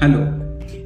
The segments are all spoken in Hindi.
हेलो,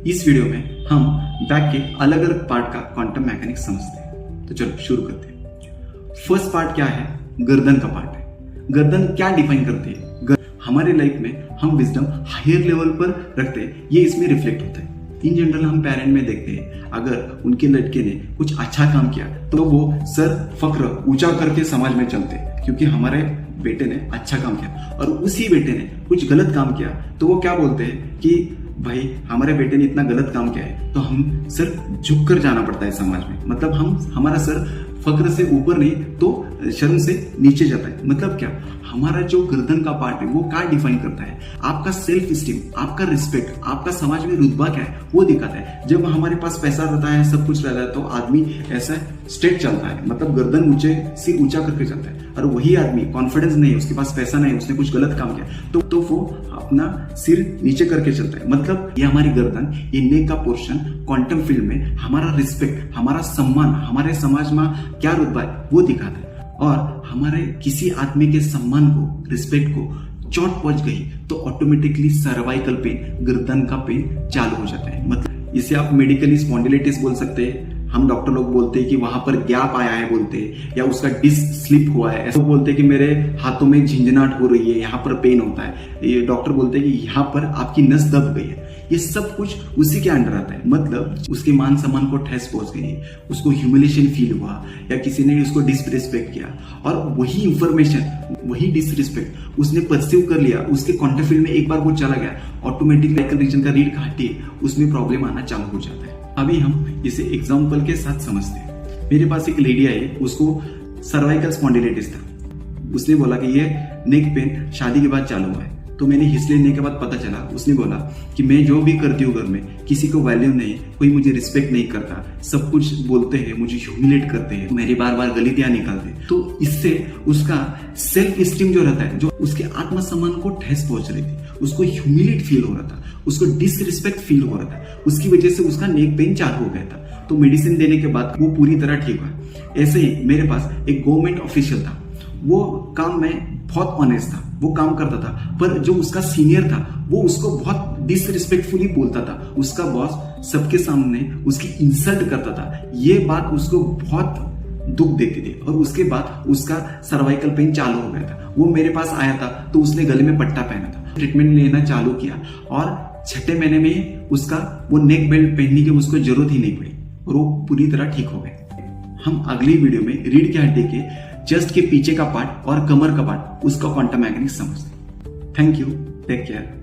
इस वीडियो में हम बैक के अलग अलग पार्ट का क्वांटम मैकेनिक्स समझते हैं। तो चलो शुरू करते हैं। फर्स्ट पार्ट क्या है? गर्दन का पार्ट है। गर्दन क्या डिफाइन करती है? हमारे लाइफ में हम विजडम हायर लेवल पर रखते हैं, ये इसमें रिफ्लेक्ट होता है। इन जनरल हम पेरेंट में देखते हैं, अगर उनके लड़के ने कुछ अच्छा काम किया तो वो सर फक्र ऊंचा करके समाज में चलते हैं, क्योंकि हमारे बेटे ने अच्छा काम किया। और उसी बेटे ने कुछ गलत काम किया तो वो क्या बोलते हैं कि भाई हमारे बेटे ने इतना गलत काम किया है तो हम सर झुक कर जाना पड़ता है समाज में। मतलब हमारा सर फक्र से ऊपर नहीं तो शर्म से नीचे जाता है। मतलब क्या, हमारा जो गर्दन का पार्ट है वो क्या डिफाइन करता है? आपका सेल्फ स्टीम, आपका रिस्पेक्ट, आपका समाज में रुतबा क्या है वो दिखाता है। जब हमारे पास पैसा रहता है, सब कुछ रहता है, तो आदमी ऐसा स्ट्रेट चलता है, मतलब गर्दन ऊंचे से ऊंचा करके चलता है। और वही आदमी कॉन्फिडेंस नहीं है, उसके पास पैसा नहीं है, उसने कुछ गलत काम किया तो वो अपना सिर नीचे करके चलता है। मतलब ये हमारी गर्दन, ये नेक का पोर्शन क्वांटम फील्ड में हमारा रिस्पेक्ट, हमारा सम्मान, हमारे समाज में क्या रुतबा है वो दिखाता है। और हमारे किसी आदमी के सम्मान को, रिस्पेक्ट को चोट पहुंच गई तो ऑटोमेटिकली सर्वाइकल पेन, गर्दन का पेन चालू हो जाता है। मतलब इसे आप मेडिकली स्पॉन्डिलाइटिस बोल सकते हैं। हम डॉक्टर लोग बोलते हैं कि वहां पर गैप आया है बोलते हैं, या उसका डिस्क स्लिप हुआ है। ऐसा बोलते हैं कि मेरे हाथों में झंझनाहट हो रही है, यहाँ पर पेन होता है। ये डॉक्टर बोलते हैं कि यहाँ पर आपकी नस दब गई है। ये सब कुछ उसी के अंडर आता है। मतलब उसके मान सम्मान को ठेस पहुंच गई, उसको ह्यूमिलेशन फील हुआ, या किसी ने उसको डिसरिस्पेक्ट किया, और वही इंफॉर्मेशन, वही डिसरिस्पेक्ट उसने परसीव कर लिया, उसके क्वांटम फील्ड में एक बार वो चला गया, ऑटोमेटिक रीजन का रीड घाटी, उसमें प्रॉब्लम आना चालू हो जाता है। अभी हम इसे एग्जाम्पल के साथ समझते हैं। मेरे पास एक लेडी आई, उसको सर्वाइकल स्पॉन्डिलाइटिस था। उसने बोला कि ये नेक पेन शादी के बाद चालू हुआ है। तो मैंने हिस्ट्री लेने के बाद पता चला, उसने बोला कि मैं जो भी करती हूँ घर में, किसी को वैल्यू नहीं, कोई मुझे रिस्पेक्ट नहीं करता, सब कुछ बोलते हैं, मुझे ह्यूमिलेट करते हैं, मेरी बार बार गलतियां निकालते हैं। तो इससे उसका सेल्फ स्टीम जो रहता है, जो उसके आत्मसम्मान को ठेस पहुंच रही थी, उसको ह्यूमिलेट फील हो रहा था, उसको डिसरिस्पेक्ट फील हो रहा था, उसकी वजह से उसका नेक पेन चालू हो गया था। तो मेडिसिन देने के बाद वो पूरी तरह ठीक हुआ। ऐसे ही मेरे पास एक गवर्नमेंट ऑफिशियल था, वो काम में बहुत ऑनेस्ट था, वो काम करता था, पर जो उसका सीनियर था वो उसको बहुत डिसरिस्पेक्टफुली बोलता था। उसका बॉस सबके सामने उसकी इंसल्ट करता था। ये बात उसको बहुत दुख देती थी, और उसके बाद उसका सर्वाइकल पेन चालू हो गया था। वो मेरे पास आया था तो उसने गले में पट्टा पहना था, ट्रीटमेंट लेना चालू किया, और 6ठे महीने में उसका वो नेक बेल्ट पहनने की उसको जरूरत ही नहीं पड़ी, और वो पूरी तरह ठीक हो गए। हम अगली वीडियो में रीढ़ के हड्डी के जस्ट के पीछे का पार्ट और कमर का पार्ट, उसका क्वांटम मैकेनिक्स समझते हैं। Thank you, take care.